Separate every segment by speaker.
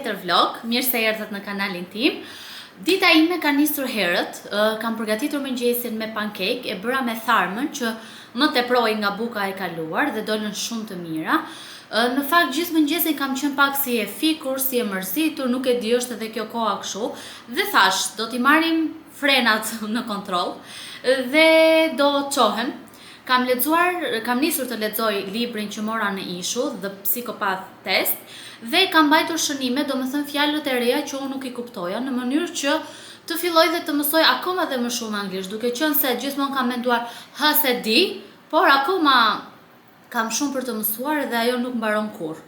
Speaker 1: tjetër vlog, mirë se erdhët në kanalin tim. Dita ime ka nisur herët, kam përgatitur mëngjesin me pankek, e bëra me tharmën që më teproi nga buka e kaluar dhe dolën shumë të mira. Në fakt gjithë mëngjesin kam qenë pak si e fikur, si e mërzitur, nuk e di është edhe kjo koha kështu, dhe thash, do t'i marrim frenat në kontroll dhe do qohem. Kam nisur të lexoj librin që mora në ishull, The Psychopath Test, dhe kam mbajtur shënime, domethënë fjalët e reja që unë nuk i kuptoja, në mënyrë që të filloj dhe të mësoj akoma dhe më shumë anglisht, duke qenë se gjithmonë kam menduar se di, por akoma kam shumë për të mësuar dhe ajo nuk mbaron kurrë.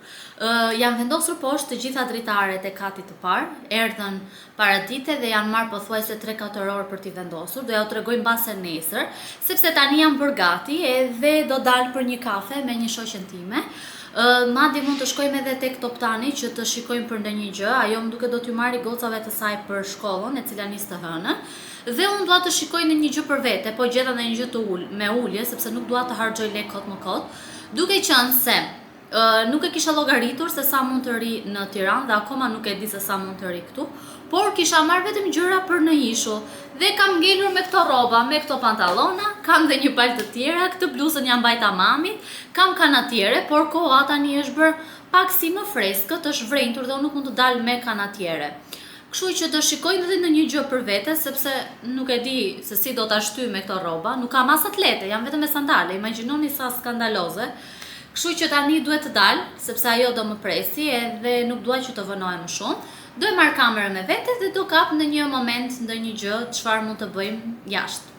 Speaker 1: Jam vendosur poshtë të gjitha dritaret e katit të parë, erdhën paradite dhe janë marrë pothuajse 3-4 orë për t'i vendosur, do ja u tregoj mbase nesër, sepse tani jam bërë gati edhe do dal për një kafe me një shoqen time. Madje mund të shkojmë edhe tek Toptani që të shikojmë për ndonjë gjë, ajo më duket do t'ju marrë gocave të saj për shkollën, e cila nis të hënën. Dhe unë dua të shikoj në një gjë për vete, po gjeta në një gjë me ulje, sepse nuk dua të harxoj lek kot më kot, duke qenë se nuk e kisha llogaritur se sa mund të ri në Tiranë dhe akoma nuk e di se sa mund të ri këtu, por kisha marrë vetëm gjëra për në ishull dhe kam ngelur me këto rroba, me këto pantallona, kam dhe një palë të tjera, këtë bluzën jam bajta mamit, kam kanatiere, por koha tani është bërë pak si më freskët, është vrentur dhe unë nuk mund të dal me kanatiere. Kështu që të shikojmë edhe në një gjë për vete, sepse nuk e di se si do ta shtyj me këto rroba, nuk kam as atlete, jam vetëm me sandale, imagjinoni sa skandaloze. Kështu që tani duhet të dal, sepse ajo do më presi edhe nuk dua që të vënohem më shumë. Do e marr kamerën me vete dhe do kap në një moment ndonjë gjë çfarë mund të bëjmë jashtë.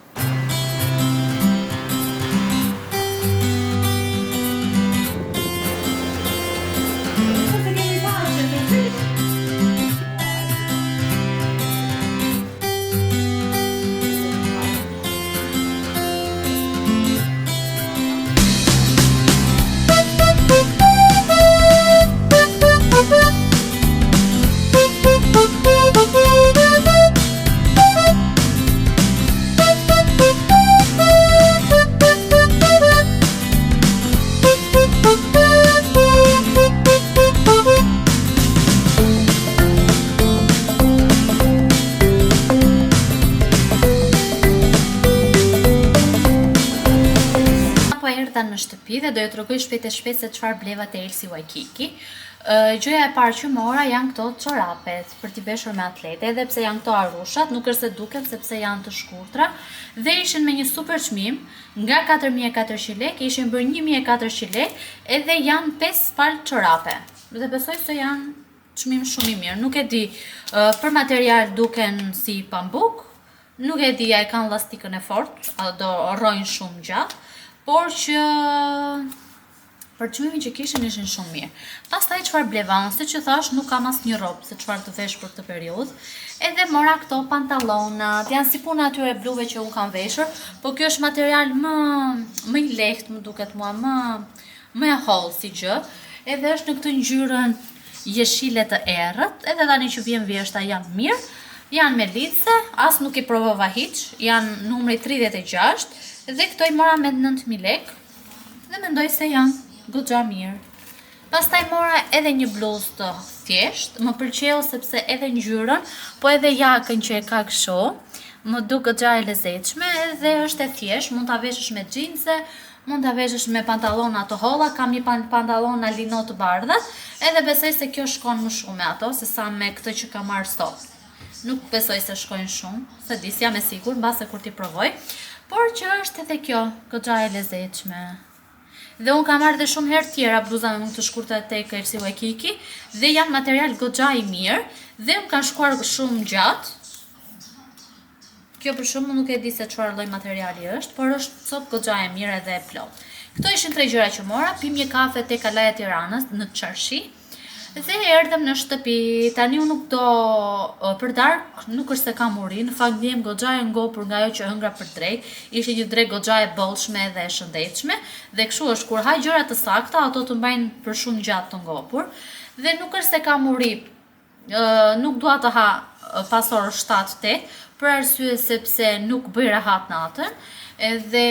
Speaker 1: Në shtëpi dhe do ju tregoj shpejt se çfarë bleva te Elsi Waikiki. Gjëja e parë që mora janë këto çorapet për t'i veshur me atlete, edhe pse janë këto arushat, nuk është se duken sepse janë të shkurtra dhe ishin me një super çmim, nga 4400 lekë ishin bërë 1400 lekë edhe janë 5 palë çorape. Dhe besoj se janë çmim shumë i mirë. Nuk e di, për material duken si pambuk, nuk e di a e kanë lastikën e fortë, do rrojnë shumë gjatë. Por që për çmimin që kishin ishin shumë mirë. Pastaj çfarë bleva unë, siç që thash, nuk kam asnjë rrobë se çfarë të vesh për këtë periudhë. Edhe mora këto pantallonat, janë si puna atyre bluve që unë kam veshur, por kjo është material më i lehtë, më duket mua, më e hollë si gjë. Edhe është në këtë ngjyrën jeshile të errët, edhe tani që vjen vjeshta janë mirë. Janë me lice, as nuk i provova hiç, janë numri 36. Dhe këto i mora me 9000 lekë dhe mendoj se janë goxha mirë. Pastaj mora edhe një bluzë të thjeshtë, më pëlqeu sepse edhe ngjyrën, po edhe jakën që e ka kështu, më duk goxha e lezetshme dhe është e thjeshtë, mund ta veshësh me xhinse, mund ta veshësh me pantallona të holla, kam një pantallona lino të bardha, edhe besoj se kjo shkon më shumë me ato se sa me këtë që kam marrë sot. Nuk besoj se shkojnë shumë, se di si jam e sigurt mbase kur ti provoj. Por që është edhe kjo, goxha e lezetshme. Dhe unë kam marrë dhe shumë herë tjera bluza me të shkurta tek Elsi Waikiki dhe janë material goxha i mirë dhe më kanë shkuar shumë gjatë. Kjo për shumë nuk e di se çfarë lloj materiali është, por është cop goxha e mirë edhe e plotë. Këto ishin 3 gjëra që mora, pim një kafe tek Alaja Tiranës në Çarshi. Dhe erdhem në shtëpi, tani unë nuk do për darkë, nuk është se kam uri, në fakt ndjem goxha e ngopur nga ajo që hëngra për drekë, ishte një drekë goxha e bollshme dhe e shëndetshme, dhe kështu është kur haj gjëra të sakta, ato të mbajnë për shumë gjatë të ngopur, dhe nuk është se kam uri, nuk dua të ha pas orës 7-8, për arsye sepse nuk bëj rahat natën, edhe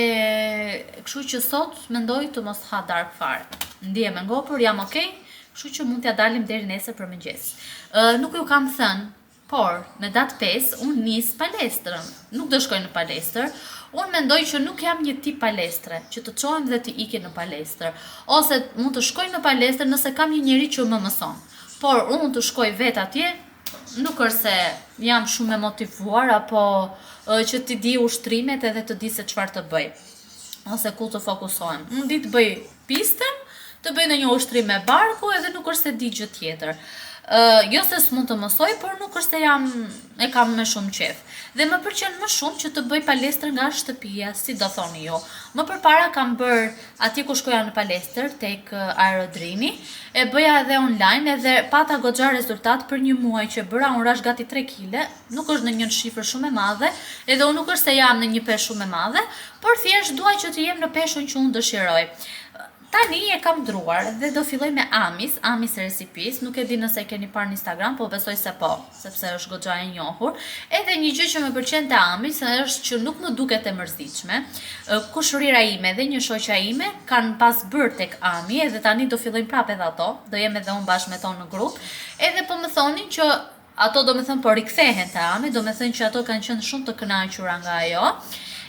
Speaker 1: kështu që sot mendoj të mos ha darkë fare. Ndjem e ngopur, jam okay. Kështu që mund t'ja dalim deri nesër për mëngjes. Nuk ju kam thënë, por në datë 5 unë nis palestrën. Nuk do shkoj në palestër. Unë mendoj që nuk jam një tip palestre, që të çohem dhe të iki në palestër, ose mund të shkoj në palestër nëse kam një njeri që më mëson. Por unë të shkoj vetë atje, nuk është se jam shumë e motivuar apo që ti di ushtrimet edhe të di se çfarë të bëj ose ku të fokusohem. Unë di të bëj pistën, të bëj në një ushtrim me barku edhe nuk është se di gjë tjetër. Jo se s'mund të mësoj, por nuk është se e kam me shumë qef. Dhe më pëlqen më shumë që të bëj palestër nga shtëpia, si do thoni ju. Më përpara kam bërë atje ku shkoja në palestër, tek aerodrimi, e bëja edhe online edhe pata goxha rezultat për një muaj që bëra, unë rash gati 3 kg, nuk është në një shifër shumë e madhe, edhe unë nuk është se jam në një peshë shumë e madhe, por thjesht dua që të jem në peshën që unë dëshiroj. Tani e kam ndruar dhe do filloj me Amis Recipes, nuk e di nëse e keni parë në Instagram, po besoj se po, sepse është goxha e njohur. Edhe një gjë që më pëlqen te Amis është që nuk më duket e mërzitshme. Kushërira ime dhe një shoqja ime kanë pas bërë tek Ami, edhe tani do fillojmë prapë edhe ato, do jem edhe unë bashkë me to në grup, edhe po më thonin që ato do me thënë po rikthehen te Ami, do me thënë që ato kanë qenë shumë të kënaqura nga ajo.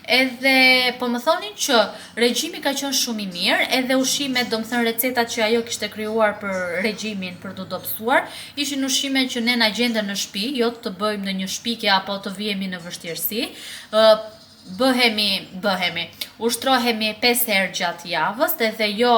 Speaker 1: Edhe po më thonin që regjimi ka qenë shumë i mirë, edhe ushqimet, do më thënë recetat që ajo kishte krijuar për regjimin për të dobësuar, ishin ushqime që ne na gjenden në shtëpi, jo të bëjmë në një shpike apo të vihemi në vështirësi. Ushtrohemi 5 herë gjatë javës, edhe jo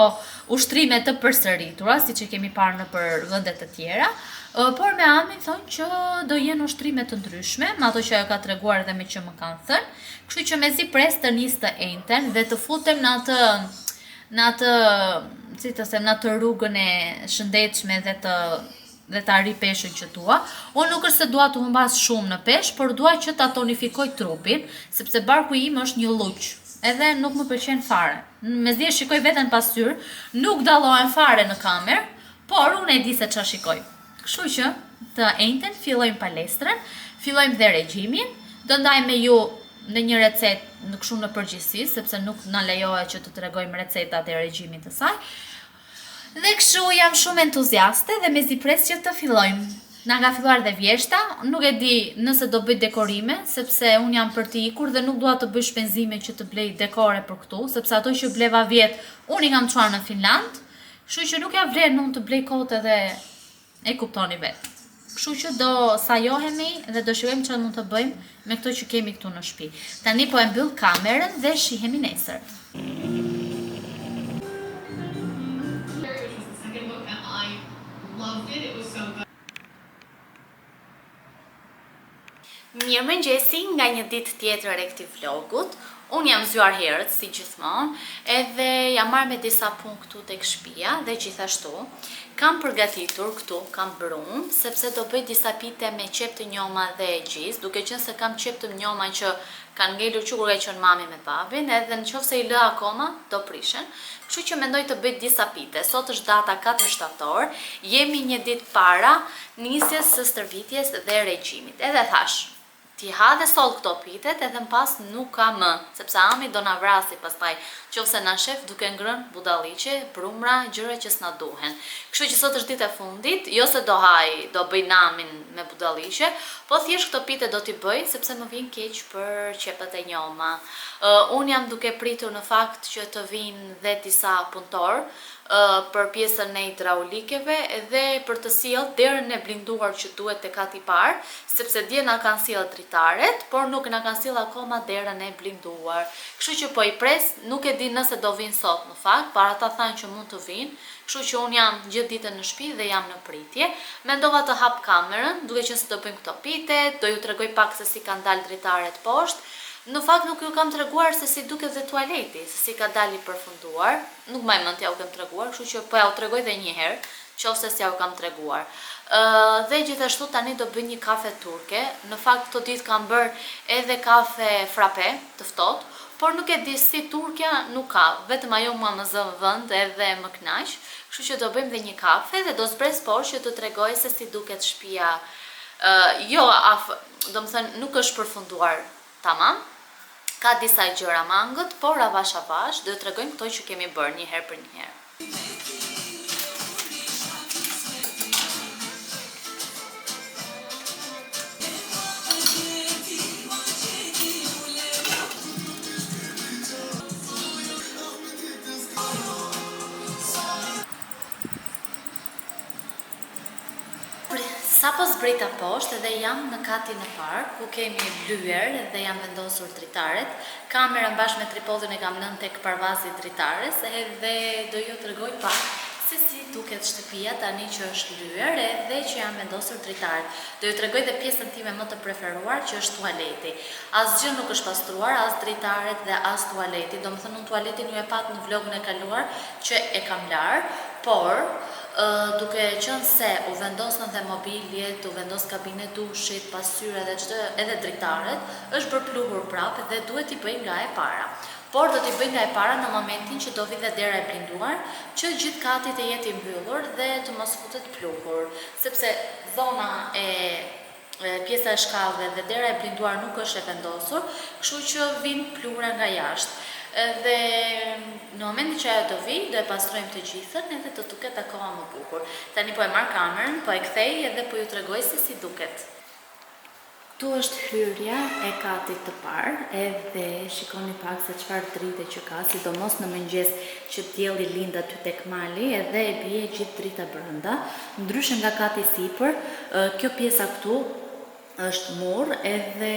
Speaker 1: ushtrime të përsëritura, siç e kemi parë në për vende të tjera. Por me Amin thonë që do jenë ushtrime të ndryshme, me ato që ajo ka treguar dhe me që më kanë thënë. Kështu që mezi pres të nis të ejten dhe të futem në atë, si të them, në atë rrugën e shëndetshme dhe të arri peshën që dua. Unë nuk është se dua të humbas shumë në peshë, por dua që ta tonifikoj trupin, sepse barku im është një lluq. Edhe nuk më pëlqen fare. Mezi e shikoj veten pasqyrë, nuk dallohem fare në kamerë, por unë e di se çfarë shikoj. Kështu që të ejten fillojmë palestrën, fillojmë dhe regjimin, do ndaj me ju në një recet në kështu në përgjithësi, sepse nuk na lejohet që të tregojmë recetat e regjimit të saj. Dhe kështu jam shumë entuziaste dhe mezi pres që të fillojmë. Na ka filluar dhe vjeshta, nuk e di nëse do bëj dekorime, sepse unë jam për të ikur dhe nuk dua të bëj shpenzime që të blej dekore për këtu, sepse ato që bleva vjet, unë i kam çuar në Finland, kështu që nuk ja vlen unë të blej kot edhe e kuptoni vetë. Kështu që do sajohemi dhe do shikojmë çfarë mund të bëjmë me këto që kemi këtu në shtëpi. Tani po e mbyll kamerën dhe shihemi nesër. Mirëmëngjesi nga një ditë tjetër e këtij vlogut. Unë jam zgjuar herët, si gjithmonë, edhe jam marrë me disa punë këtu tek shtëpia dhe gjithashtu kam përgatitur këtu, kam brum, sepse do bëj disa pite me qep të njoma dhe gjiz, duke qenë se kam qep të njoma që kanë ngelur që kur ka qenë mami me babin, edhe nëse i lë akoma, do prishen. Kështu që mendoj të bëj disa pite. Sot është data 4 shtator, jemi një ditë para nisjes së stërvitjes dhe regjimit. Edhe thash, ti ha dhe sol këto pitet edhe në pas nuk ka më, sepse Ami do na vrasi pastaj, qofse na shef duke ngrënë budalliqe, brumra, gjëra që s'na duhen. Kështu që sot është ditë e fundit, jo se do bëj namin me budalliqe, po thjesht këto pite do t'i bëj sepse më vjen keq për qepët e njoma. Unë jam duke pritur në fakt që të vinë dhe disa punëtor për pjesën e hidraulikeve dhe për të sjellë derën e blinduar që duhet tek ati parë, sepse dje na kanë sjellë dritaret, por nuk na kanë sjellë akoma derën e blinduar. Kështu që po i pres, nuk e di nëse do vinë sot në fakt, para ta thanë që mund të vinë. Kështu që unë jam gjithë ditën në shtëpi dhe jam në pritje. Mendova të hap kamerën, duke qenë se do bëjmë këto pite, do ju tregoj pak se si kanë dalë dritaret poshtë. Në fakt nuk ju kam treguar se si duket dhe tualeti, se si ka dalë i përfunduar. Nuk më mend t'ja u kam treguar, kështu që po ja u tregoj edhe një herë, qofse s'ja u kam treguar. Dhe gjithashtu tani do bëj një kafe turke. Në fakt këto ditë kam bërë edhe kafe frappe të ftohtë, por nuk e di si turkja nuk ka, vetëm ajo mua më zë vend edhe më kënaq. Kështu që do bëjmë dhe një kafe dhe do zbres poshtë që të tregoj se si duket shtëpia. Domethënë nuk është përfunduar tamam. Ka disa gjëra mangët, por avash do të tregojmë këto që kemi bërë një herë për një herë. Sa po zbrita poshtë dhe jam në katin e parë, ku kemi blyer dhe jam vendosur dritaret. Kamerën bashkë me tripodin e kam lënë tek parvazi dritares edhe do ju tregoj pak se si duket shtëpia tani që është lyer edhe që jam vendosur dritaret. Do ju tregoj dhe pjesën time më të preferuar që është tualeti. Asgjë nuk është pastruar, as dritaret dhe as tualeti. Domethënë unë tualetin ju e pat në vlogun e kaluar që e kam larë, por duke qenë se u vendosën dhe mobiljet, u vendos kabinet dushit, pasqyra dhe çdo edhe dritaret, është bërë pluhur prapë dhe duhet t'i bëj nga e para. Por do t'i bëj nga e para në momentin që do vi dhe dera e blinduar, që gjithë kati të jetë i mbyllur dhe të mos futet pluhur, sepse zona pjesa e shkallëve dhe dera e blinduar nuk është e vendosur, kështu që vijnë pluhura nga jashtë. Dhe në momentin që ajo do vi, do e pastrojmë të gjithën edhe të duket akoma më bukur. Tani po e marr kamerën, po e kthej edhe po ju tregoj se si duket. Këtu është hyrja e katit të parë, edhe shikoni pak se çfarë drite që ka, sidomos në mëngjes që dielli lind aty tek mali edhe e bie gjithë drita brenda. Ndryshe nga kati sipër, kjo pjesa këtu është mur edhe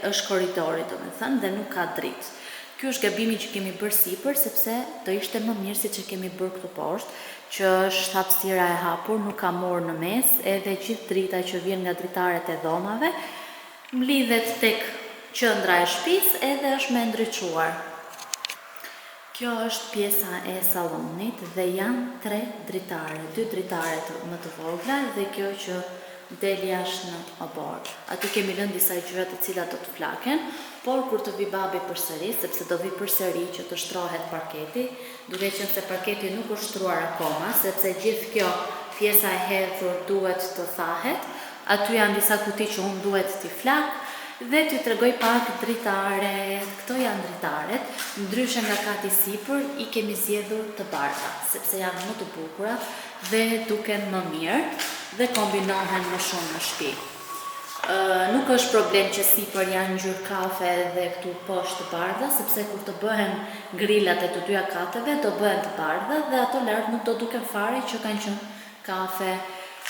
Speaker 1: është korridori, domethënë, dhe nuk ka dritë. Ky është gabimi që kemi bërë sipër, sepse do ishte më mirë siç e kemi bërë këtu poshtë, që është hapësira e hapur, nuk ka mur në mes, edhe gjithë drita që vjen nga dritaret e dhomave mlidhet tek qendra e shtëpisë edhe është me ndriçuar. Kjo është pjesa e sallonit dhe janë 3 dritare, 2 dritare më të vogla dhe kjo që del jashtë në obor. Aty kemi lënë disa gjëra të cilat do të flaken, por kur të vi babi përsëri, sepse do vi përsëri që të shtrohet parketi, duke qenë se parketi nuk është shtruar akoma, sepse gjithë kjo pjesa e hedhur duhet të thahet. Aty janë disa kuti që unë duhet t'i flak dhe t'ju tregoj pak dritaret. Këto janë dritaret, ndryshe nga kati sipër i kemi zgjedhur të bardha, sepse janë më të bukura dhe duken më mirë dhe kombinohen më shumë në shtëpi. Nuk është problem që sipër janë ngjyrë kafe dhe këtu poshtë të bardha, sepse kur të bëhen grillat e të dyja kateve do bëhen të bardha dhe ato lart nuk do duken fare që kanë qenë kafe.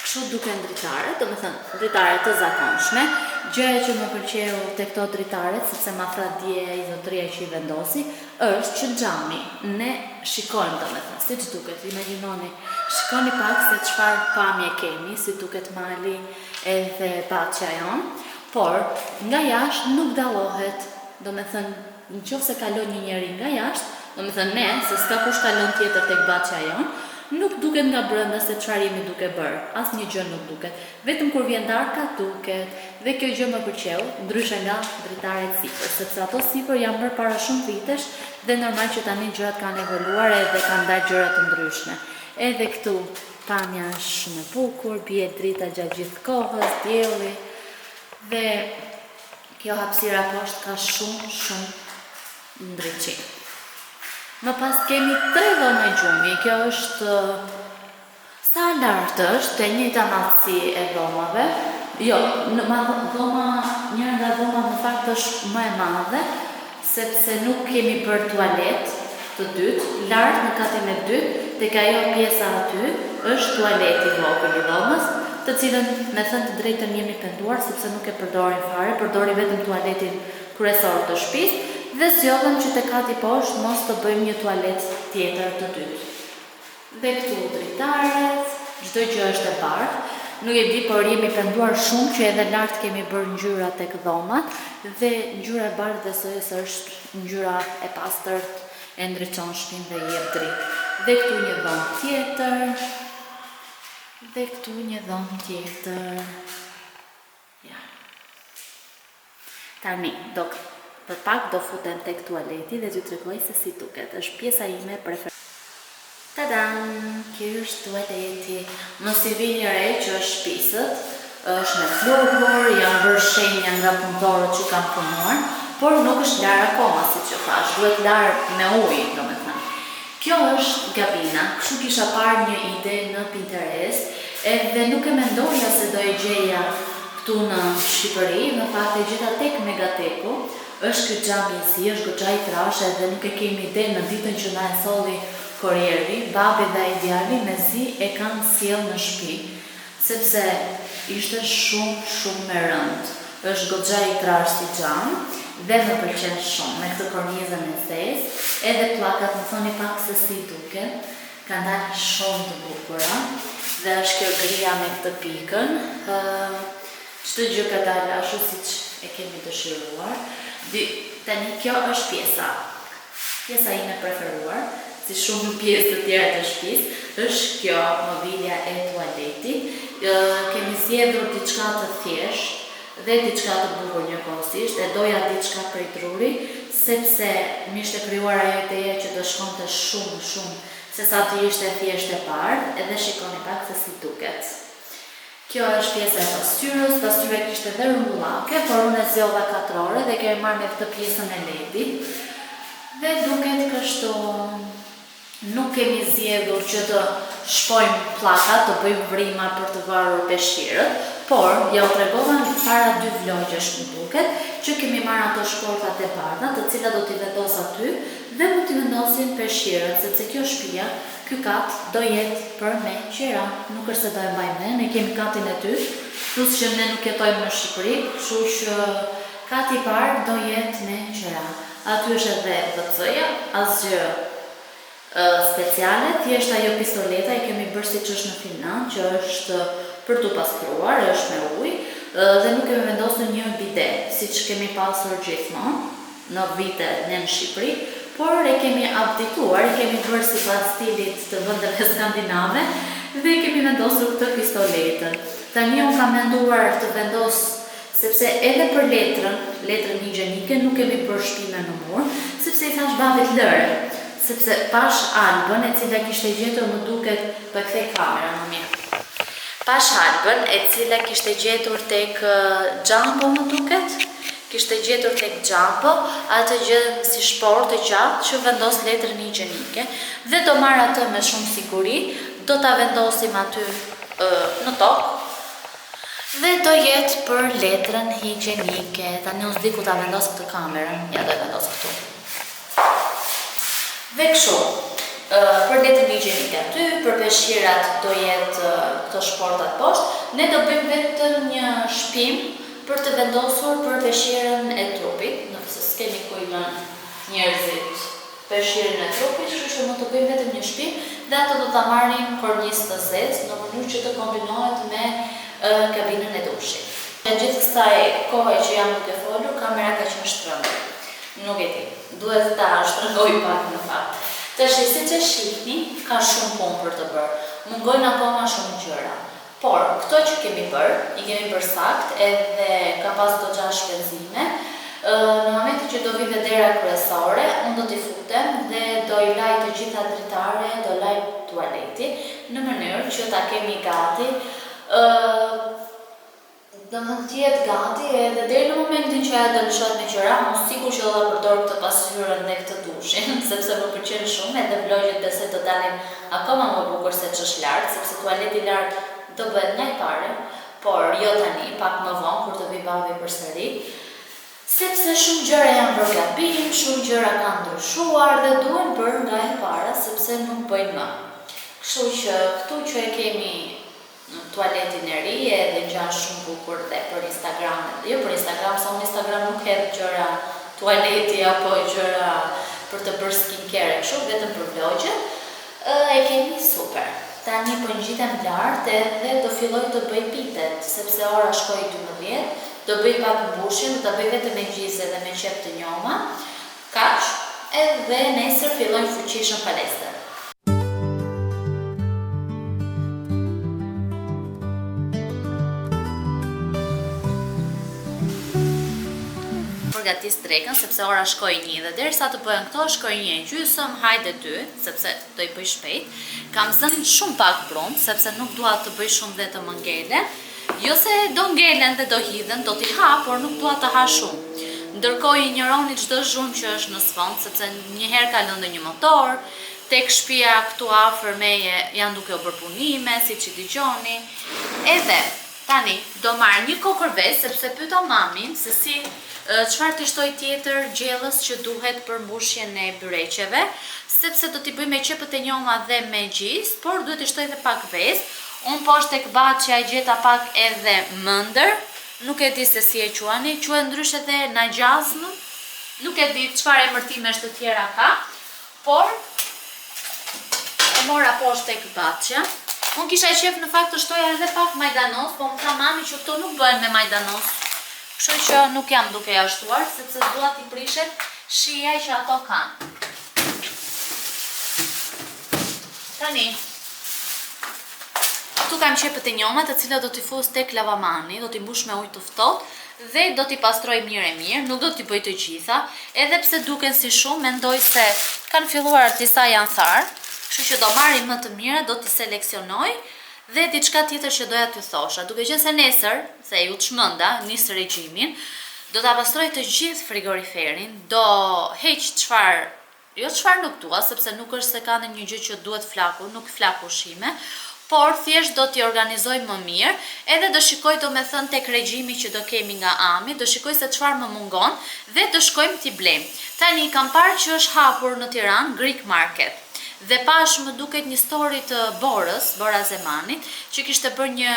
Speaker 1: Kështu duken dritaret, domethënë dritare të zakonshme. Gjëja që më pëlqeu tek këto dritaret, sepse ma tha dje i zotëria që i vendosi, është që xhami ne shikojmë, domethënë siç duket, imagjinoni, shikoni pak se çfarë pamje kemi, si duket mali edhe paçja jon, por nga jashtë nuk dallohet, domethënë nëse kalon një njeri nga jashtë, domethënë ne, se s'ka kush kalon tjetër tek paçja jon, nuk duket nga brenda se çfarë jemi duke bërë, asnjë gjë nuk duket. Vetëm kur vjen darka duket. Dhe kjo gjë më pëlqeu, ndryshe nga dritaret sipër, sepse ato sipër janë bërë para shumë vitesh dhe normal që tani gjërat kanë evoluar edhe kanë dalë gjëra të ndryshme. Edhe këtu pamja është shumë e bukur, bie drita gjatë gjithë kohës, dielli dhe kjo hapësira poshtë ka shumë ndriçim. Më pas kemi 3 dhoma gjumi, kjo është sa lartë është, të njëjta madhësi e dhomave. Jo, njëra nga dhoma në fakt është më e madhe, sepse nuk kemi bërë tualet të dytë, lartë në katin e dytë, tek ajo pjesa aty është tualeti vogël i dhomës, të cilën me thënë të drejtën jemi penduar sepse nuk e përdorim fare, përdorim vetëm tualetin kryesor të shtëpisë. Dhe sjodhem që te kati poshtë mos të bëjmë një tualet tjetër të dytë. Dhe këtu dritaret, çdo gjë është e bardhë, nuk e di, por jemi penduar shumë që edhe lart kemi bërë ngjyra tek dhomat dhe ngjyra e bardhë dhe sojës është ngjyra e pastërt, e ndriçon shtëpinë dhe i jep dritë. Dhe këtu një dhomë tjetër. Dhe këtu një dhomë tjetër. Ja. Tani, për pak do futem tek tualeti dhe t'ju tregoj se si duket. Është pjesa ime preferuar. Tadam! Kjo është tualeti. Mos i vini re që është shtëpisët, është me fluhur, janë bërë shenja nga punëtorët që kanë punuar, por nuk është larë akoma, siç e thash, duhet larë me ujë, domethënë. Kjo është gabina, kështu kisha parë një ide në Pinterest, edhe nuk e mendoja se do e gjeja këtu në Shqipëri, në fakt e gjeta tek Megateku. Është ky xhami i si, është goxha i trashë dhe nuk e kemi ide në ditën që na e solli kurrieri, babi dhe ai djali mezi e kanë sjell në shtëpi. sepse ishte shumë me rënd. Është goxha i trashë si xham dhe më pëlqen shumë me këtë kornizën e thesë, edhe pllakat më thoni pak se si duken, kanë dalë shumë të bukura dhe është kjo gria me këtë pikën. Çdo gjë ka dalë ashtu siç e kemi dëshiruar. Tani kjo është pjesa ime preferuar, si shumë pjesë të tjera të shtëpisë, është kjo mobilja e tualetit. Kemi zgjedhur diçka të thjeshtë dhe diçka të bukur njëkohësisht, e doja diçka prej druri, sepse më ishte krijuar ajo ideja që do shkonte shumë se sa të ishte thjesht e parë, edhe shikoni pak se si duket. Kjo është pjesa e pastyrës, pastyra kishte dhe rumbullake, por unë e zgjodha 4 ore dhe kemi marrë me këtë pjesën e ledit. Dhe duket kështu, nuk kemi zgjedhur që të shpojmë pllakat, të bëjmë vrima për të varur peshqirët, por ja u tregova para 2 vlogjesh më duket, që kemi marrë ato shportat e bardha, të cilat do t'i vendos aty dhe mund t'i vendosin peshqirët, sepse kjo shtëpia, ky kat do jetë për me qira, nuk është se do e mbajmë ne kemi katin e dytë, plus që ne nuk jetojmë në Shqipëri, kështu që kati i parë do jetë me qira. Aty është edhe WC-ja, asgjë speciale, thjesht ajo pistoleta e kemi bërë siç është në Finland, që është për t'u pastruar, është me ujë, dhe nuk kemi vendosur një bide, siç kemi pasur gjithmonë në vitet në Shqipëri, por e kemi abdikuar, e kemi bërë sipas stilit të vendeve skandinave dhe kemi vendosur këtë pistoletën. Tani unë kam menduar të vendos, sepse edhe për letrën higjienike nuk kemi bërë shpime në mur, sepse I thash babit lëre, sepse pash albën e cila kishte gjetur më duket, për kthej kamera më mirë. Pash albën e cila kishte gjetur tek Jumbo më duket, kishte gjetur tek Jumbo atë gjë si shport të gjatë që vendos letrën higjienike dhe do marr atë me shumë siguri, do ta vendosim aty në tokë dhe do jetë për letrën higjienike. Tani unë s'di ku ta vendos këtë kamerën, ja do e vendos këtu. Dhe kështu, për letrën higjienike aty, për peshqirat do jetë këto shportat poshtë, ne do bëjmë vetëm një shpim për të vendosur për peshqirën e trupit, nëse s'kemi ku I lënë njerëzit peshqirën e trupit, kështu që mund të bëjmë vetëm një shpim dhe ato do ta marrim kornizë të zezë në mënyrë që të kombinohet me kabinën e dushit. Në gjithë kësaj kohë që jam duke folur, kamera ka qenë shtrëngë. Nuk e di, duhet ta shtrëngoj pak në fakt. Tash siç e shihni, ka shumë punë për të bërë. Mungojnë akoma shumë gjëra. Por këto që kemi bërë, I kemi bërë sakt, edhe ka pas goxha shpenzime. Në momentin që do vi dhe dera kryesore, unë do t'i futem dhe do I laj të gjitha dritare, do laj tualeti, në mënyrë që ta kemi gati. Do më t'jetë gati edhe deri në momentin që ajo do lëshohet me qira, unë sigur që do ta përdor këtë pasqyrën dhe këtë dushin, sepse më pëlqen shumë edhe vlogjet besoj të dalin akoma më bukur se ç'është lart, sepse tualeti lart do bëhet nga I pare, por jo tani, pak më vonë kur të vi babi përsëri, sepse shumë gjëra janë bërë gabim, shumë gjëra kanë ndryshuar dhe duhen bërë nga E para sepse nuk bëjnë më. Kështu që këtu që e kemi tualetin e ri edhe ngjan shumë bukur dhe për Instagram, jo për Instagram, sa unë Instagram nuk hedh gjëra tualeti apo gjëra për të bërë skincare kështu, vetëm për vlogje, e kemi super. Tani po ngjitem lart edhe do filloj të bëj pitet, sepse ora shkoi 12, do bëj pak mbushjen, do ta bëj vetëm me gjizë dhe me qep të njoma. Kaq, edhe nesër filloj fuqishëm palestër. Përgatis drekën, sepse ora shkoi 1 dhe derisa të bëhen këto, shkoi 1:30, hajde 2, sepse do I bëj shpejt. Kam zënë shumë pak brumë, sepse nuk dua të bëj shumë dhe të më ngele. Jo se do ngelen dhe do hidhen, do t'i ha, por nuk dua të ha shumë. Ndërkohë I injoroni çdo zhurmë që është në sfond, sepse njëherë ka lëndë një motor, tek shtëpia këtu afër meje janë duke u bërë punime, siç I dëgjoni. Edhe tani do marr një kokërves sepse pyeta mamin se si çfarë të shtoj tjetër gjellës që duhet për mbushjen e byreqeve, sepse do t'i bëj me qepët e njoma dhe me gjis, por duhet të shtoj edhe pak vezë. Unë poshtë tek Baçja e gjeta pak edhe mëndër, nuk e di se si e quani, quhet ndryshe edhe najazm, nuk e di çfarë emërtimesh të tjera ka, por e mora poshtë tek Baçja. Unë kisha qef në fakt të shtoja edhe pak majdanos, po më tha mami që këto nuk bëhen me majdanos. Kështu që nuk jam duke ja shtuar, sepse dua t'i prishet shija që ato kanë. Tani, këtu kam qepët e njoma të cilat do t'i fus tek lavamani, do t'i mbush me ujë të ftohtë dhe do t'i pastroj mirë, nuk do t'i bëj të gjitha, edhe pse duken si shumë, mendoj se kanë filluar disa janë tharë, kështu që do marrim më të mira, do t'i seleksionoj dhe diçka tjetër që doja t'ju thosha. Duke qenë se nesër, se ju çmenda, nis regjimin, do ta pastroj të gjithë frigoriferin, do heq çfarë nuk dua, sepse nuk është se ka ndonjë gjë që duhet flakur, nuk flaku ushqime, por thjesht do t'i organizoj më mirë, edhe do shikoj domethënë tek regjimi që do kemi nga Ami, do shikoj se çfarë më mungon dhe do shkojmë t'i blejmë. Tani kam parë që është hapur në Tiranë Greek Market. Dhe pash më duket një story të Borës, Bora Zemanit, që kishte bërë një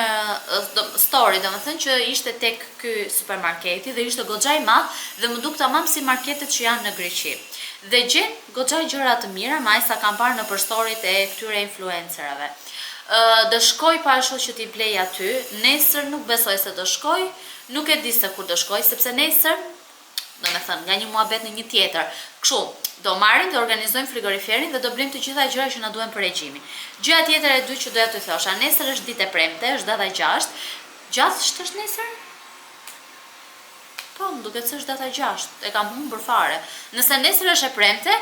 Speaker 1: story, domethënë që ishte tek ky supermarketi dhe ishte goxha i madh dhe më duk tamam si marketet që janë në Greqi. Dhe gjen goxha gjëra të mira, sa kam parë në storyt e këtyre influencerave. Do shkoj pashu që t'i blej aty, nesër nuk besoj se do shkoj, nuk e di se kur do shkoj, sepse nesër, domethënë nga një muhabet në një tjetër, kështu, do marrim, do organizojmë frigoriferin dhe do blejmë të gjitha gjërat që na duhen për regjimin. Gjëja tjetër e dytë që doja t'ju thosha, nesër është ditë e premte, është data 6. 6 është nesër? Po, më duket se është data 6, e kam humbur fare. Nëse nesër është e premte,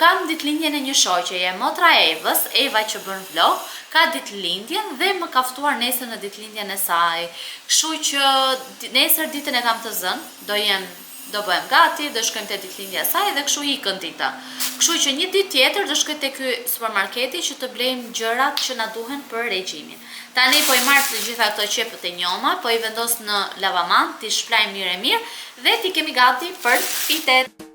Speaker 1: kam ditëlindjen e një shoqeje, motra Evës, Eva që bën vlog, ka ditëlindjen dhe më ka ftuar nesër në ditëlindjen e saj. Kështu që nesër ditën e kam të zënë, do bëhem gati, do shkojmë te ditëlindja e saj dhe kështu ikën dita. Kështu që një ditë tjetër do shkoj te ky supermarketi që të blejmë gjërat që na duhen për regjimin. Tani po i marr të gjitha këto qepët e njoma, po i vendos në lavaman, t'i shplaj mirë dhe t'i kemi gati për fitet.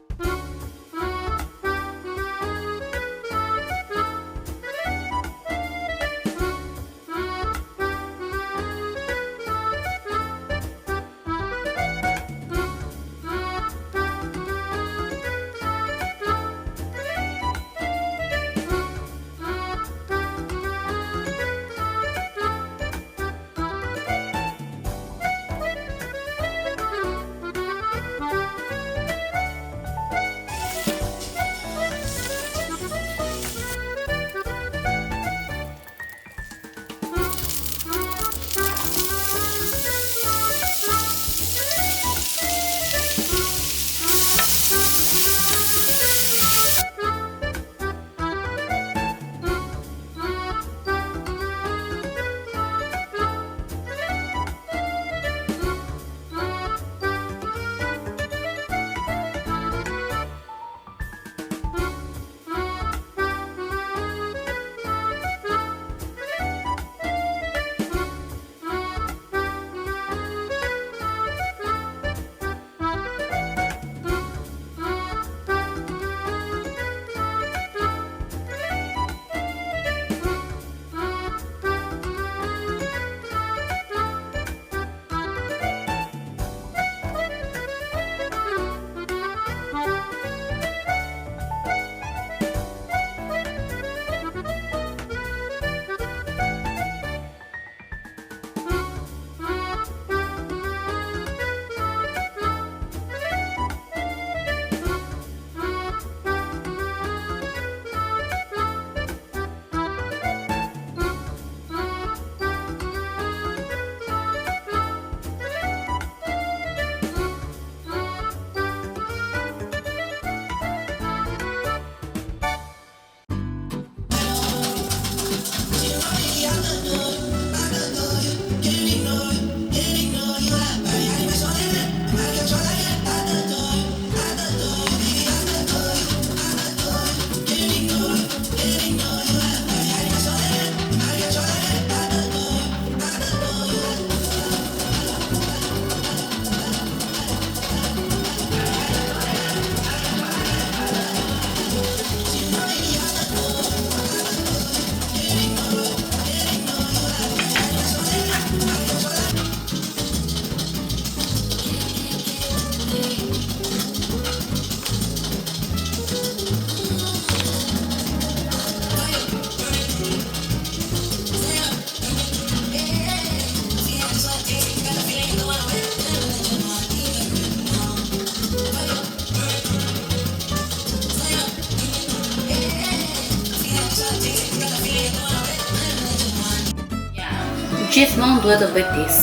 Speaker 1: gjithmonë duhet të bëj pis.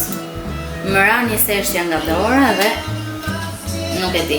Speaker 1: Më ra një seshtja nga dora dhe nuk e di.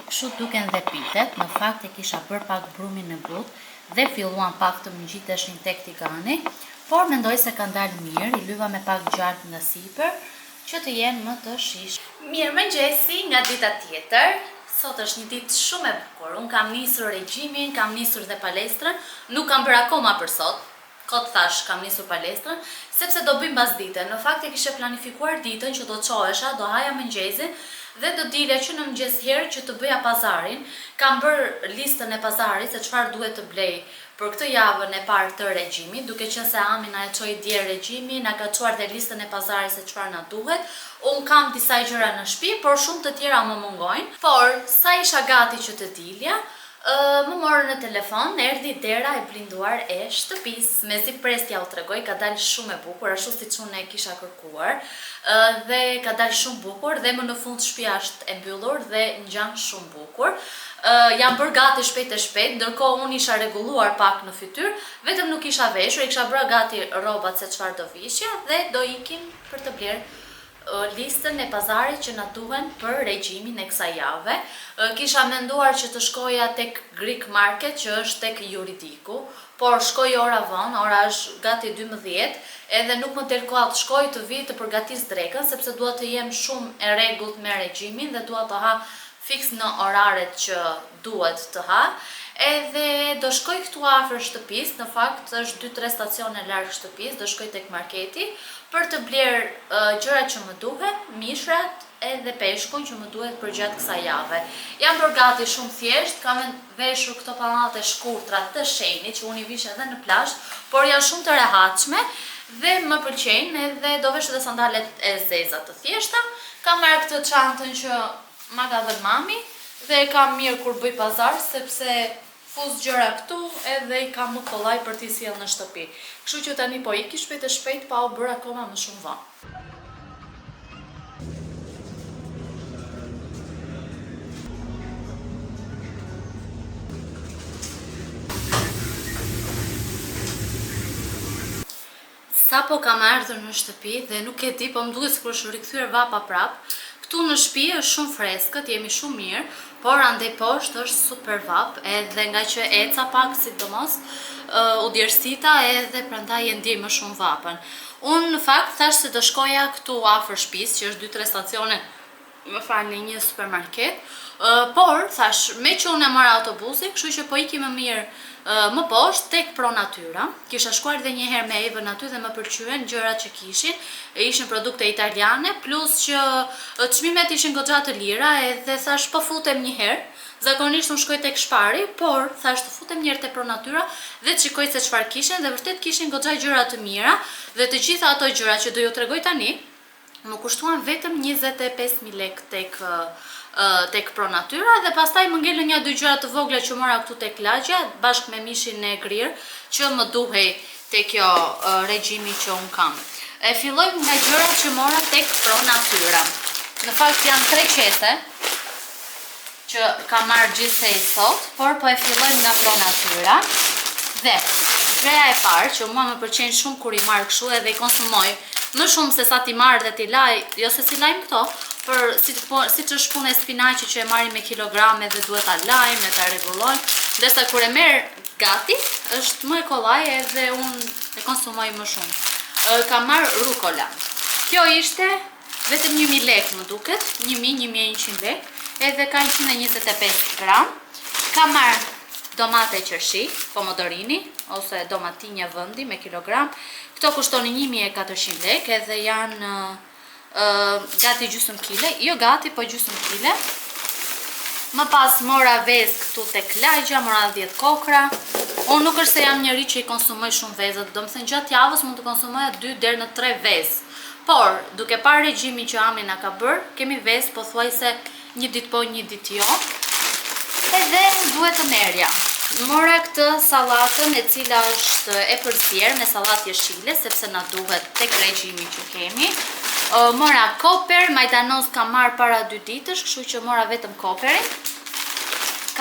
Speaker 1: Kështu duken dhe pitet, në fakt e kisha bërë pak brumin në but dhe filluan pak të më ngjiteshin tek tigani, por mendoj se kanë dalë mirë, i lyva me pak gjarpë nga sipër, që të jenë më të shish. Mirëmëngjesi nga dita tjetër. Sot është një ditë shumë e bukur. Unë kam nisur regjimin, kam nisur dhe palestrën, nuk kam bërë akoma për sot. Kot thash kam nisur palestrën, sepse do bëjmë pas dite. Në fakt e kishe planifikuar ditën që do çohesha, do haja mëngjezin dhe do dilja që në mëngjes herë që të bëja pazarin. Kam bërë listën e pazarit se çfarë duhet të blej për këtë javën e parë të regjimit, duke qenë se Ami na e çoi dje regjimin, na ka çuar dhe listën e pazarit se çfarë na duhet. Unë kam disa gjëra në shtëpi, por shumë të tjera më mungojnë. Por sa isha gati që të dilja, më morën në telefon, erdhi dera e blinduar e shtëpisë. Mezi prestja u tregoj, ka dalë shumë e bukur, ashtu siç unë e kisha kërkuar, dhe ka dalë shumë bukur dhe më në fund shtëpia është e mbyllur dhe ngjan shumë bukur. Jam bërë gati shpejt e shpejt, ndërkohë unë isha rregulluar pak në fytyrë, vetëm nuk isha veshur, kisha bërë gati rrobat se çfarë do vishja dhe do ikim për të blerë listën e pazarit që na duhen për regjimin e kësaj jave. Kisha menduar që të shkoja tek Greek Market, që është tek juridiku, por shkoj ora vonë, ora është gati 12, edhe nuk më del koha të shkoj të vi të përgatis drekën, sepse dua të jem shumë e rregullt me regjimin dhe dua të ha fiks në oraret që duhet të ha. Edhe do shkoj këtu afër shtëpisë, në fakt është 2-3 stacione larg shtëpisë, do shkoj tek marketi për të bler gjërat që më duhen, mishrat edhe peshkun që më duhet për gjatë kësaj jave. Jam bërë gati shumë thjesht, kam veshur këto pallate shkurtra të shenjit që unë i vish edhe në plazh, por janë shumë të rehatshme dhe më pëlqejnë, edhe do vesh edhe sandalet e zeza të thjeshta. Kam marrë këtë çantën që ma ka dhënë mami dhe kam mirë kur bëj pazar sepse fuz gjëra këtu edhe i kam më kollaj për t'i sjell në shtëpi. Kështu që tani po iki shpejt e shpejt pa u bërë akoma më shumë vonë. Sapo kam ardhur në shtëpi dhe nuk e di, po më duket sikur është rikthyer vapa prap. Këtu në shtëpi është shumë freskët, jemi shumë mirë, por andej poshtë është super vap, edhe nga që eca pak sidomos, u djersita edhe prandaj e ndjej më shumë vapën. Unë në fakt thash se do shkoja këtu afër shtëpisë, që është 2-3 stacione, më falni, një supermarket, por thash me që unë e marr autobusin, kështu që po iki më mirë më poshtë tek Pro Natura. Kisha shkuar edhe një herë me Evën aty dhe më pëlqyen gjërat që ishin produkte italiane, plus që çmimet ishin goxha të lira, edhe thash po futem një herë. Zakonisht unë shkoj tek Shpari, por thash të futem një herë te Pro Natura dhe të shikoj se çfarë kishin, dhe vërtet kishin goxha gjëra të mira, dhe të gjitha ato gjëra që do ju tregoj tani më kushtuan vetëm 25.000 lekë tek Pro Natura, dhe pastaj më ngelën 1-2 gjëra të vogla që mora këtu tek lagja bashkë me mishin e grirë që më duhej tek kjo regjimi që un kam. E fillojmë nga gjërat që mora tek Pro Natura. Në fakt janë 3 qese që kam marrë gjithsej sot, por po e fillojmë nga Pro Natura. Dhe gjëja e parë që mua më pëlqen shumë kur i marr kështu edhe i konsumoj më shumë se sa ti marr dhe ti laj, jo se si lajm këto, për siç është puna e spinaqit që e marrim me kilograme dhe duhet ta lajm e ta rregullojmë, ndërsa kur e merr gati është më e kollaj edhe unë e konsumoj më shumë. Kam marr rukola. Kjo ishte vetëm 1.000 lekë më duket, 1.100 lekë, edhe ka 125 gram. Kam marr domate qershi, pomodorini ose domatinja vëndi me kilogram. Këto kushtonin 1.400 lekë edhe janë gati gjysmë kile, jo gati, po gjysmë kile. Më pas mora vezë këtu tek lagja, mora 10 kokra. Unë nuk është se jam njëri që i konsumoj shumë vezët, do më thënë gjatë javës mund të konsumoja 2 deri në 3 vezë. Por, duke parë regjimin që Ami na ka bërë, kemi vezë pothuajse një ditë po, një ditë jo. Edhe duhet të merja. Mora këtë sallatën e cila është e përzierë me sallatë jeshile, sepse na duhet tek regjimi që kemi. Mora koper, majdanoz kam marrë para 2 ditësh, kështu që mora vetëm koperin.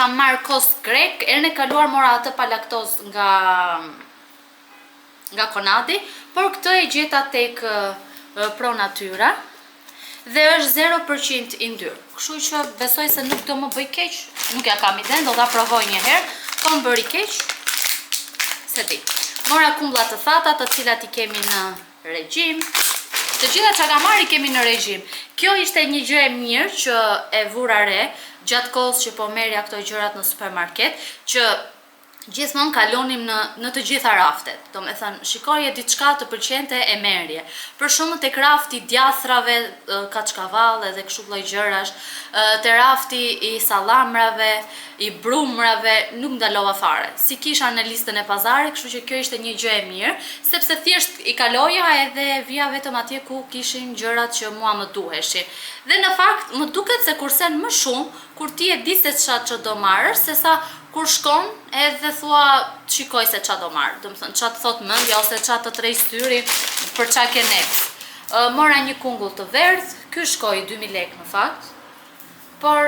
Speaker 1: kam marrë kos grek, erën e kaluar mora atë pa laktoz nga Konadi, por këtë e gjeta tek Pro Natura dhe është 0% yndyr. Kështu që besoj se nuk do më bëj keq, nuk ja kam iden, do ta provoj një herë, po më bëri keq, se di. Mora kumblla të thata, të cilat i kemi në regjim. Të gjitha që ka marrë i kemi në regjim. Kjo ishte një gjë e mirë që e vura re gjatë kohës që po merja këto gjërat në supermarket, që gjithmonë kalonim në të gjitha raftet. Do me thënë, shikoje diçka të pëlqente e merje. Për shumë tek rafti djathrave, kaçkavalle dhe kështu lloj gjërash, te rafti i sallamrave, i brumrave, nuk ndalova fare. Si kisha në listën e pazarit, kështu që kjo ishte një gjë e mirë, sepse thjesht i kaloja edhe vija vetëm atje ku kishin gjërat që mua më duheshin. Dhe në fakt më duket se kursen më shumë kur ti e di se çfarë do marrësh, sesa kur shkon edhe thua shikoj se çfarë do marr. Do të thënë çfarë thot mendja ose çfarë të trej syri për çfarë ke nevojë. Mora një kungull të verdh, ky shkoi 2000 lekë në fakt. Por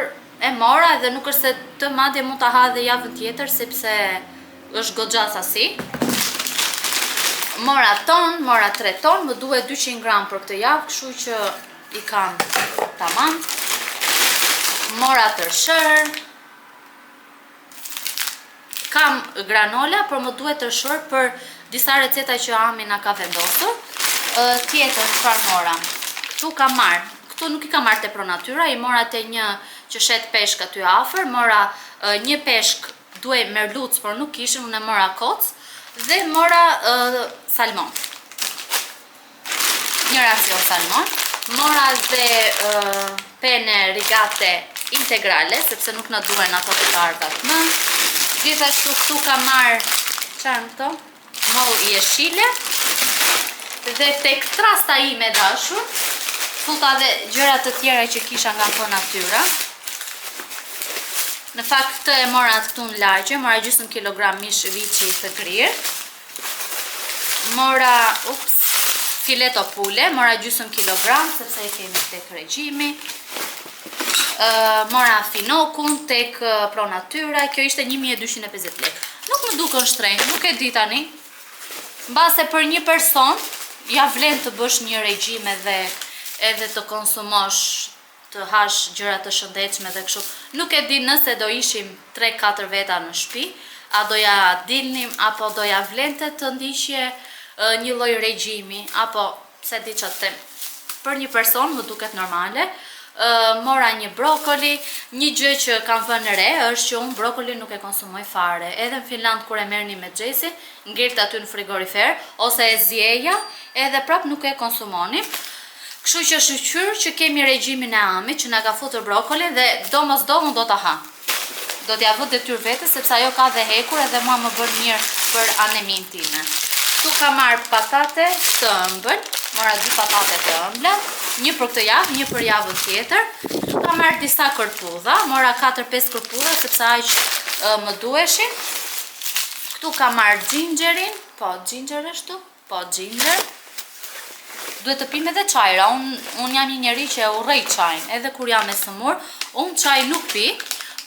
Speaker 1: e mora dhe nuk është se të madje mund ta ha edhe javën tjetër sepse është goxha sasi. Mora ton, mora 3 ton, më duhet 200 gram për këtë javë, kështu që i kam tamam. Mora tërshër. Kam granola, por më duhet tërshër për disa receta që Ami na ka vendosur. Tjetër çfarë mora? Këtu kam marr. Këtu nuk i kam marrë te Pro Natura, i mora te një që shet peshk aty afër, mora një peshk duaj merluc, por nuk kishin, unë e mora koc, dhe mora salmon. Një racion salmon. Mora dhe pene rigate integrale, sepse nuk na duhen ato të artat më. Gjithashtu këtu ka marrë çan këto, moll i jeshile, dhe tek trasta ime dashur, futa dhe gjërat të tjera që kisha nga Pro Natura. Në fakt këtë e mora këtu në lagje, mora gjysmë kilogram mish viçi të grirë. Mora, fileto pule, mora gjysmë kilogram, sepse e kemi tek regjimi. Mora finokun tek Pro Natura, kjo ishte 1250 lekë. Nuk më dukën shtrenjtë, nuk e di tani. Mbase për një person, ja vlen të bësh një regjim edhe të konsumosh, të hash gjëra të shëndetshme dhe kështu. Nuk e di nëse do ishim 3-4 veta në shtëpi, a do ja dilnim apo do ja vlente të ndiqje një lloj regjimi, apo se di çfarë them. Për një person më duket normale. Mora një brokoli, një gjë që kam vënë re është që unë brokoli nuk e konsumoj fare. Edhe në Finland kur e merrni me Xhesi, ngelt aty në frigorifer ose e zjeja, edhe prap nuk e konsumonim. Kështu që shqyr që kemi regjimin e Amit që na ka futur brokoli dhe domosdoshmë do ta ha. Do t'ja vë detyrë vetes sepse ajo ka dhe hekur edhe mua më bën mirë për anemin time. Këtu ka marr patate të ëmbël, mora 2 patate të ëmbla, një për këtë javë, një për javën tjetër. Këtu ka marr disa kërpudha, mora 4-5 kërpudha sepse aq më duheshin. Këtu ka marr xhinxherin, po xhinxher është tu, po xhinxher. Duhet të pim edhe çajra, unë jam një njeri që e urrej çajin, edhe kur jam e sëmur, unë çaj nuk pi,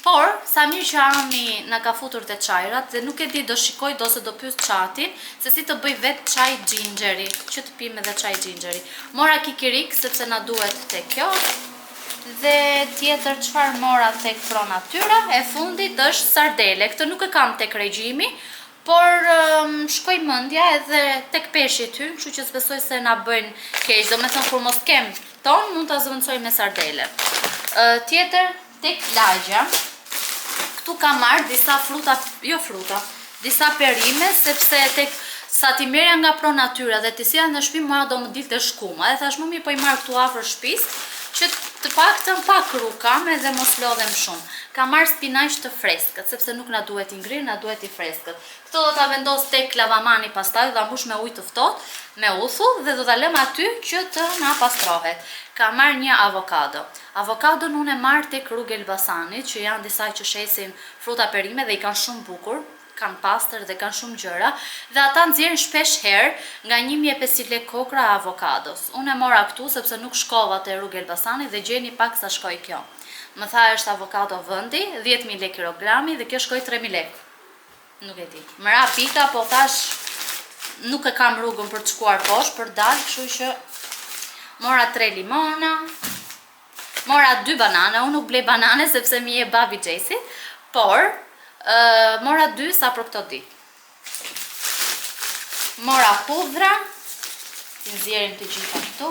Speaker 1: por sa mirë që Ami na ka futur te çajrat dhe nuk e di do shikoj ose do pyes çatin se si të bëj vetë çaj xhinxheri, që të pim edhe çaj xhinxheri. Mora kikirik sepse na duhet tek kjo. Dhe tjetër çfarë mora tek Pro Natura, e fundit është sardele. Këtë nuk e kam tek regjimi, por shkoj mendja edhe tek peshqi ty, kështu që s'besoj se na bëjnë keq. Domethënë kur mos kem ton, mund ta zvendçoj me sardele. Tjetër tek lagja, këtu kam marrë disa disa perime, sepse tek sa ti merja nga Pro Natura dhe ti silla në shtëpi, mua do më dilte shkuma. Dhe thash më po i marr këtu afër shtëpisë, që të paktën pak kru kam edhe mos lodhem shumë. Kam marrë spinaq të freskët, sepse nuk na duhet i ngrirë, na duhet i freskët. Këto do ta vendos tek lavamani pastaj, do ta mbush me ujë të ftohtë, me uthull dhe do ta lëm aty që të na pastrohet. Kam marrë një avokado. Avokadon unë e marr tek Rrugë Elbasanit, që janë disa që shesin fruta perime dhe i kanë shumë bukur, kanë pastër dhe kanë shumë gjëra, dhe ata nxjerrin shpesh herë nga 1500 lekë kokra avokados. Unë e mora këtu sepse nuk shkova te Rrugë Elbasanit dhe gjeni pak sa shkoi kjo. Më tha është avokado vëndi, 10.000 lekë kilogrami dhe kjo shkoi 3.000 lekë. Nuk e di. Më ra pika, po thash nuk e kam rrugën për të shkuar poshtë për dalë, kështu që mora 3 limona, mora 2 banane, unë nuk blej banane sepse mi e babi Gjesi, por mora 2 sa për këto ditë. Mora hudhra, të nxjerrim të gjitha këtu.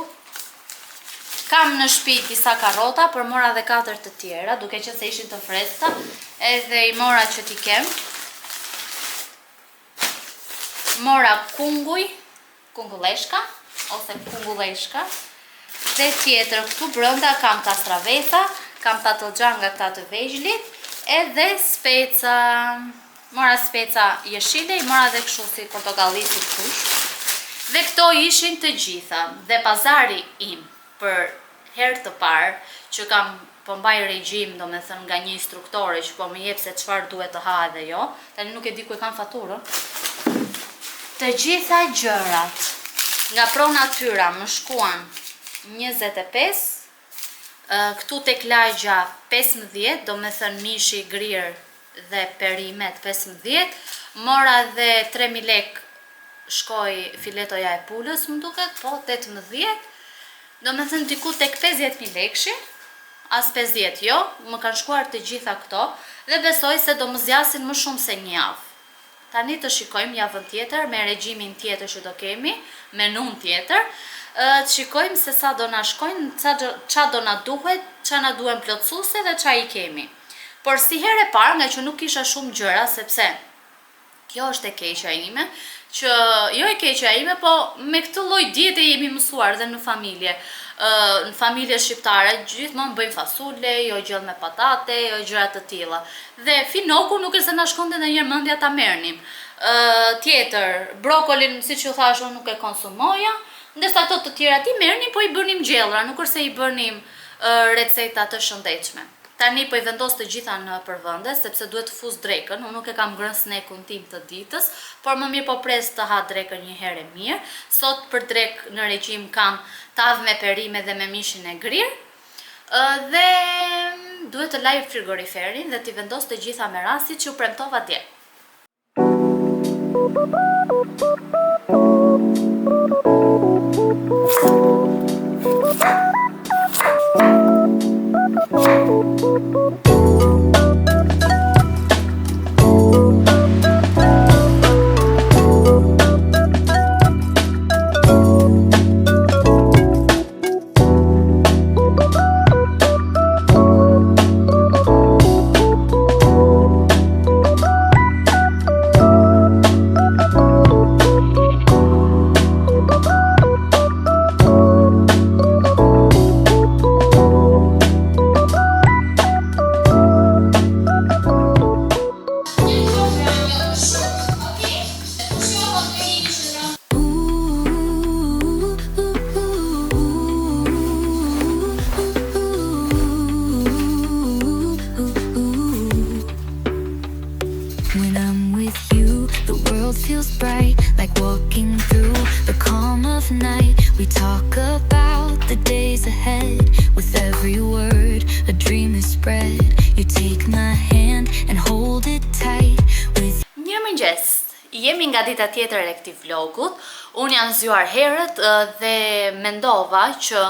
Speaker 1: Kam në shtëpi disa karrota, por mora edhe 4 të tjera, duke qenë se ishin të freskëta, edhe i mora që t'i kem. Mora kungulleshka, ose kungulleshka, dhe tjetër këtu brenda kam kastravesa, kam patlıgjanga këta të vegjlit, edhe speca, mora speca jeshile, i mora dhe kështu si portokalli si kush. Dhe këto ishin të gjitha, dhe pazari im për herë të parë, që kam po mbaj regjim, do me thënë nga një instruktore që po më jep se çfarë duhet të ha edhe jo, tani nuk e di ku e kam faturën. Të gjitha gjërat nga Pro Natyra më shkuan 25, këtu tek lagja 15, do me thënë mishi grirë dhe perimet 15, mora dhe 3.000 lekë shkoj filetoja e pulës, më duket, po 18, do me thënë diku tek 50.000 lekëshi, as 50 jo, më kanë shkuar të gjitha këto, dhe besoj se do më zjasin më shumë se një javë. Tani të shikojmë javën tjetër, me regjimin tjetër që do kemi, menun tjetër, të shikojmë se sa do na shkojnë, qa do na duhet, qa na duhen plotësuese dhe qa i kemi. Por si herë e parë, nga që nuk kisha shumë gjëra, sepse kjo është e keqja ime, që jo e keqja ime, po me këtë lloj diete jemi mësuar dhe në familje. Në familje shqiptare gjithmonë bëjmë fasule, jo gjellë me patate, jo gjëra të tilla. Dhe finoku nuk e se na shkonte ndonjëherë mendja ta merrnim. Tjetër, brokolin, siç ju thash, unë nuk e konsumoja, ndërsa ato të tjera ti merrnim, po i bënim gjellra, nuk është se i bënim receta të shëndetshme. Tani po i vendos të gjitha në përvënde, sepse duhet të fus drekën, unë nuk e kam ngrënë snekun tim të ditës, por më mirë po pres të ha drekën një herë e mirë. Sot për drek në regjim kam tavë me perime dhe me mishin e grirë, dhe duhet të laj frigoriferin dhe t'i vendos të gjitha me rasti që u premtova dje. Jemi nga dita tjetër e këtij vlogut. Unë jam zgjuar herët dhe mendova që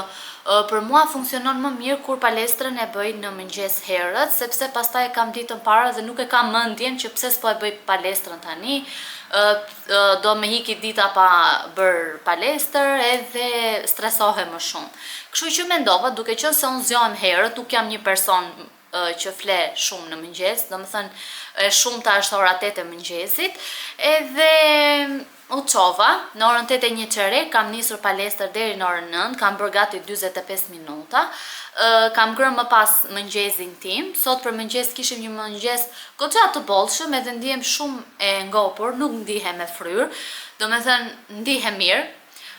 Speaker 1: për mua funksionon më mirë kur palestrën e bëj në mëngjes herët, sepse pastaj kam ditën para dhe nuk e kam mendjen që pse s'po e bëj palestrën tani, do më hiki dita pa bër palestër edhe stresohem më shumë. Kështu që mendova, duke qenë se unë zgjohem herët, nuk jam një person që fle shumë në mëngjes, do më thënë shumë ta është ora 8 e mëngjesit, edhe u qova, në orën 8:01 kam nisur palestër deri në orën 9, kam bërë gati 45 minuta, kam ngrënë më pas mëngjesin tim, sot për mëngjes kishim një mëngjes goxha të bollshëm, edhe ndihem shumë e ngopur, nuk ndihem e fryrë, do me thënë ndihem mirë,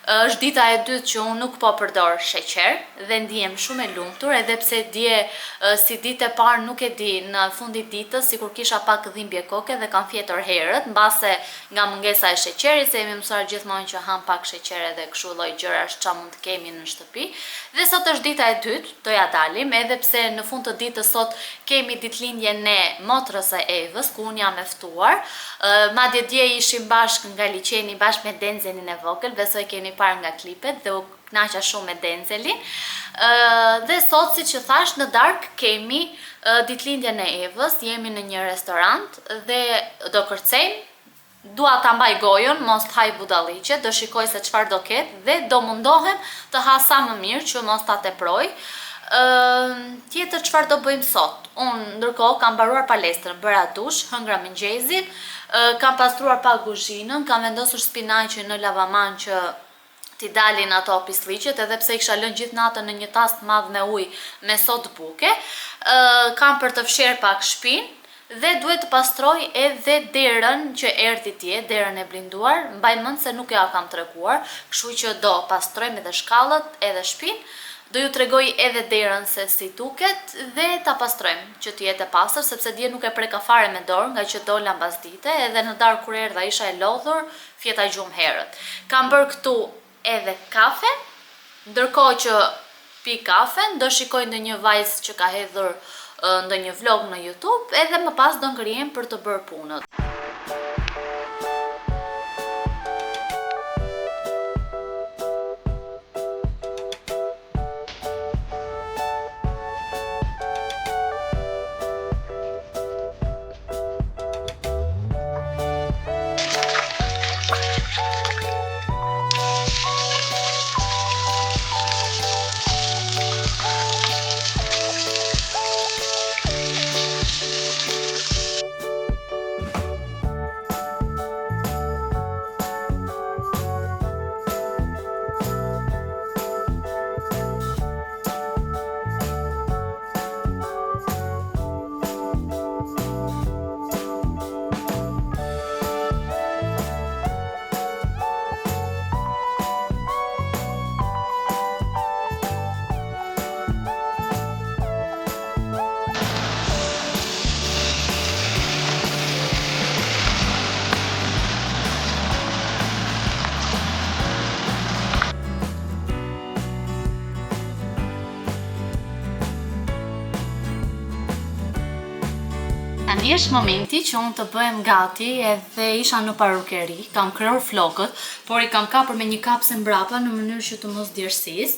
Speaker 1: Është dita e dytë që unë nuk po përdor sheqer dhe ndihem shumë e lumtur, edhe pse dje si ditë e parë nuk e di, në fundit ditës sikur kisha pak dhimbje koke dhe kam fjetur herët, mbase nga mungesa e sheqerit, se jemi mësuar gjithmonë që ham pak sheqer edhe kështu lloj gjërash ç'a mund të kemi në shtëpi. Dhe sot është dita e dytë, do ja dalim, edhe pse në fund të ditës sot kemi ditëlindjen e motrës së Evës, ku unë jam e ftuar. Madje dje ishim bashkë nga liçeni bashkë me Denzelin e vogël, besoj keni parë nga klipet dhe u kënaqa shumë me Denzelin. Dhe sot, siç që thash, në darkë kemi ditëlindjen e Evës, jemi në një restorant dhe do kërcejmë. Dua ta mbaj gojën, mos të haj budalliqe, do shikoj se çfarë do ketë dhe do mundohem të ha sa më mirë që mos ta teproj. Tjetër çfarë do bëjmë sot? Unë ndërkohë kam mbaruar palestrën, bëra dush, hëngra mëngjesin, kam pastruar pak kuzhinën, kam vendosur spinaqin në lavaman që t'i dalin ato pislliqet, edhe pse i kisha lënë gjithë natën në një tas të madh me ujë me sodë buke. Kam për të fshirë pak shpinë dhe duhet të pastroj edhe derën që erdhi dje, derën e blinduar. Mbaj mend se nuk ja kam treguar, kështu që do pastrojmë edhe shkallët edhe shpinë. Do ju tregoj edhe derën se si duket dhe ta pastrojmë që të jetë e pastër, sepse dje nuk e preka fare me dorë nga që dola mbas dite, edhe në darkë kur erdha isha e lodhur, fjeta gjumë herët. Kam bërë këtu edhe kafe, ndërkohë që pi kafen, do shikoj ndonjë vajzë që ka hedhur ndonjë vlog në YouTube, edhe më pas do ngrihem për të bërë punët. Tani është momenti që unë të bëhem gati edhe isha në parukeri, kam kryer flokët, por i kam kapur me një kapse mbrapa në mënyrë që të mos djersis,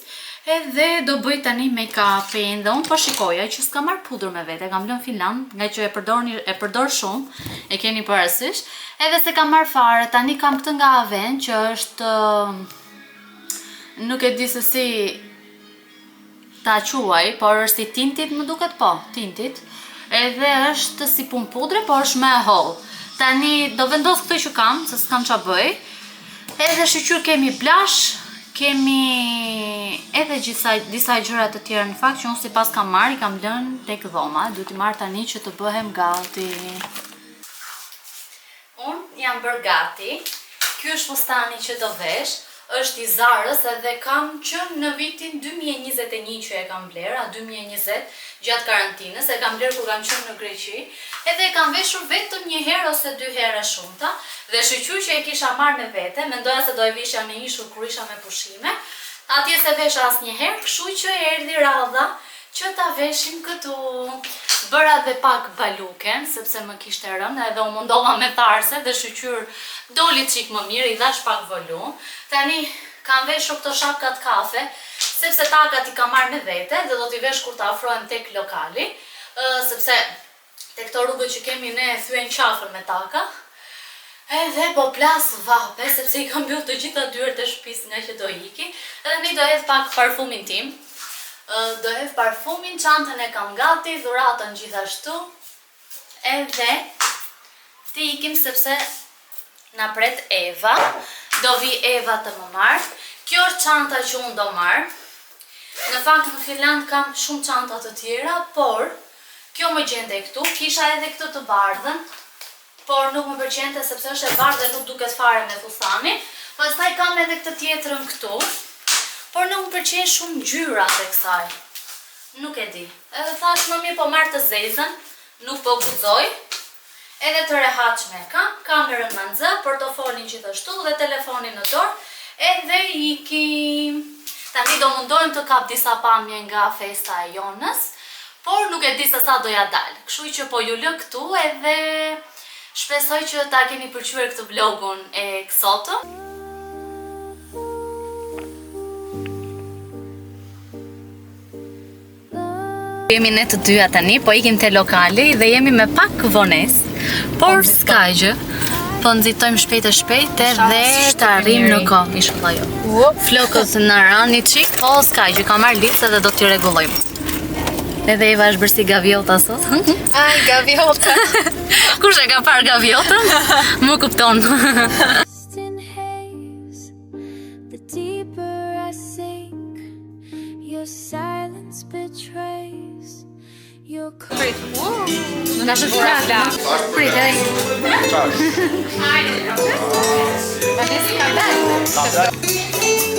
Speaker 1: edhe do bëj tani make-upin dhe unë po shikoja që s'ka marrë pudër me vete, kam lënë filant, nga që e përdor shumë, e keni parasysh, edhe se kam marrë fare, tani kam këtë nga Aven që është, nuk e di se si ta quaj, por është i tintit, më duket po, tintit. Edhe është si pun pudre, por është me holl. Tani do vendos këtë që kam, se s'kam qa bëj. Edhe shqyr kemi blush, kemi edhe disa gjërat të tjera në fakt që unë si pas kam marrë, i kam lënë tek dhoma. Du t'i marrë tani që të bëhem gati. Unë jam bërë gati. Ky është fustani që do vesh. Është i Zarës edhe kam qënë në vitin 2021 që e kam blerë, 2020 gjatë karantinës, e kam blerë kur kam qënë në Greqi, edhe e kam veshur vetëm një herë ose 2 herë shumëta, dhe shqyr që e kisha marrë me vete, mendoja se do e vishja në ishur kur isha me pushime, atje se vesha as një herë, kështu që erdhi radha që ta veshim këtu. Bëra dhe pak baluken, sepse më kishte rënë, edhe u mundova me tarse dhe shqyr doli qik më mirë, i dhash pak volum. Tani kam veshur këto shapkat kafe, sepse takat i kam marrë me vete dhe do t'i vesh kur të afrohem tek lokali, sepse tek këto rrugët që kemi ne thyen qafën me taka. Edhe po plas vape, sepse i kam mbyll të gjitha dyert e shtëpisë nga që do iki, edhe ne do hedh pak parfumin tim. Do hedh parfumin, çantën e kam gati, dhuratën gjithashtu. Edhe ti ikim sepse na pret Eva. Do vi Eva të më marr. Kjo është çanta që unë do marr. Në fakt në Finland kam shumë çanta të tjera, por kjo më gjende këtu. Kisha edhe këtë të bardhën, por nuk më pëlqente sepse është e bardhë dhe nuk duket fare me fustanin. Pastaj kam edhe këtë tjetrën këtu, por nuk më pëlqejnë shumë ngjyrat e kësaj. Nuk e di. Edhe thash më mirë po marr të zezën, nuk po guxoj. Edhe të rehatshme kam, kamerën me nxë, portofolin gjithashtu dhe telefonin në dorë, edhe ikim. Tani do mundohem të kap disa pamje nga festa e Jonës, por nuk e di se sa doja dal. Kështu që po ju lë këtu edhe shpresoj që ta keni pëlqyer këtë vlogun e kësottë. Jemi ne të dyja tani, po ikim te lokali dhe jemi me pak vonesë, por s'ka gjë. Po nxitojmë shpejt edhe të arrim në kohë, inshallah jo. Flokët në rani çik, po s'ka gjë, kam marrë lipse dhe do t'i rregullojmë. Edhe Eva është bërë si gaviota sot.
Speaker 2: Ai, gaviota.
Speaker 1: Kush e ka parë gaviotën? Më kupton.
Speaker 2: Në është furala.
Speaker 1: Prit edhe.
Speaker 2: Ma nisi ka dalë.